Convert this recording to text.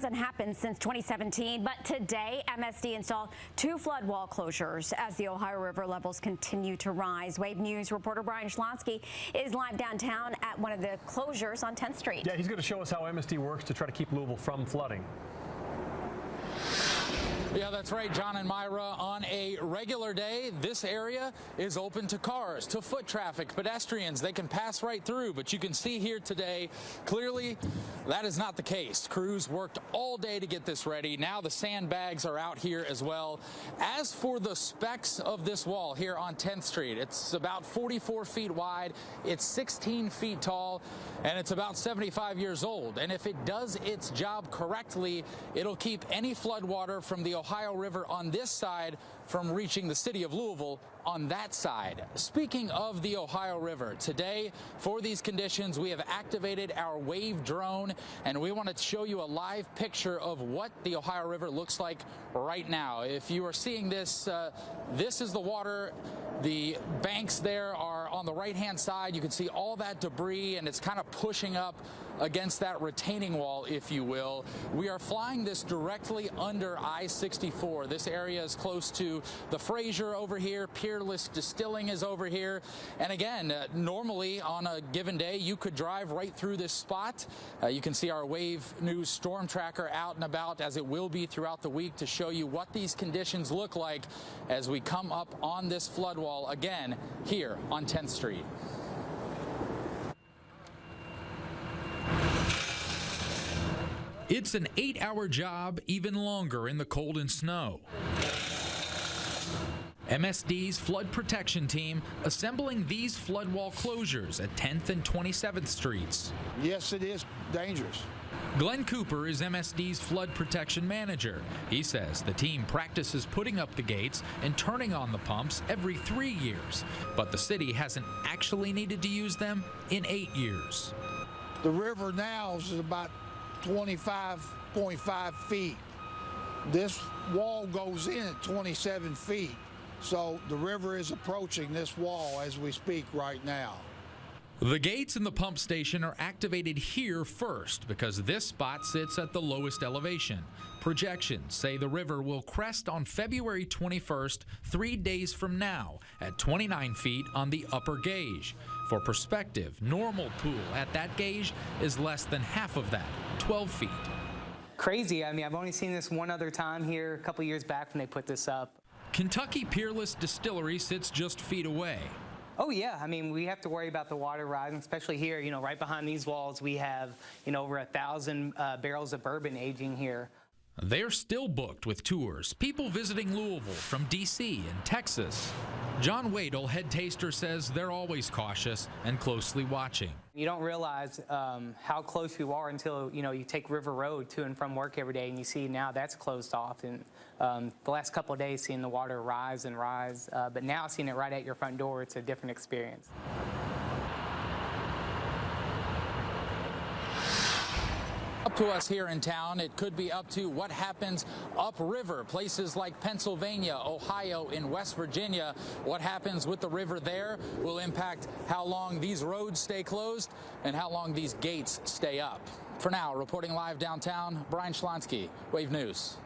hasn't happened since 2017, but today MSD installed 2 flood wall closures as the Ohio River levels continue to rise. Wave News reporter Brian Schlonsky is live downtown at one of the closures on 10th Street. Yeah, he's going to show us how MSD works to try to keep Louisville from flooding. Yeah, that's right, John and Myra. On a regular day, this area is open to cars, to foot traffic, pedestrians. They can pass right through, but you can see here today, clearly, that is not the case. Crews worked all day to get this ready. Now the sandbags are out here as well. As for the specs of this wall here on 10th Street, it's about 44 feet wide, it's 16 feet tall, and it's about 75 years old. And if it does its job correctly, it'll keep any floodwater from the Ohio River on this side from reaching the city of Louisville on that side. Speaking of the Ohio River, today for these conditions we have activated our wave drone, and we want to show you a live picture of what the Ohio River looks like right now. If you are seeing this, this is the water. The banks there are on the right-hand side. You can see all that debris, and it's kind of pushing up against that retaining wall, if you will. We are flying this directly under I-64. This area is close to the Fraser over here. Peerless Distilling is over here. And again, normally on a given day, you could drive right through this spot. You can see our Wave News Storm Tracker out and about, as it will be throughout the week, to show you what these conditions look like as we come up on this flood wall again here on 10th Street. It's an 8-hour job, even longer in the cold and snow. MSD's flood protection team assembling these flood wall closures at 10th and 27th Streets. Yes, it is dangerous. Glenn Cooper is MSD's flood protection manager. He says the team practices putting up the gates and turning on the pumps every 3 years, but the city hasn't actually needed to use them in 8 years. The river now is about 25.5 feet. This wall goes in at 27 feet. So the river is approaching this wall as we speak right now. The gates in the pump station are activated here first because this spot sits at the lowest elevation. Projections say the river will crest on February 21st, 3 days from now, at 29 feet on the upper gauge. For perspective, normal pool at that gauge is less than half of that, 12 feet. Crazy. I mean, I've only seen this one other time here a couple years back when they put this up. Kentucky Peerless Distillery sits just feet away. Oh yeah, I mean, we have to worry about the water rising, especially here, you know, right behind these walls we have, you know, over 1,000 barrels of bourbon aging here. They're still booked with tours, people visiting Louisville from D.C. and Texas. John Wadle, head taster, says they're always cautious and closely watching. You don't realize how close you are until, you know, you take River Road to and from work every day, and you see now that's closed off. And the last couple of days seeing the water rise and rise, but now seeing it right at your front door, it's a different experience. Up to us here in town, it could be up to what happens upriver, places like Pennsylvania, Ohio, in West Virginia. What happens with the river there will impact how long these roads stay closed and how long these gates stay up. For now, reporting live downtown, Brian Schlonsky, Wave News.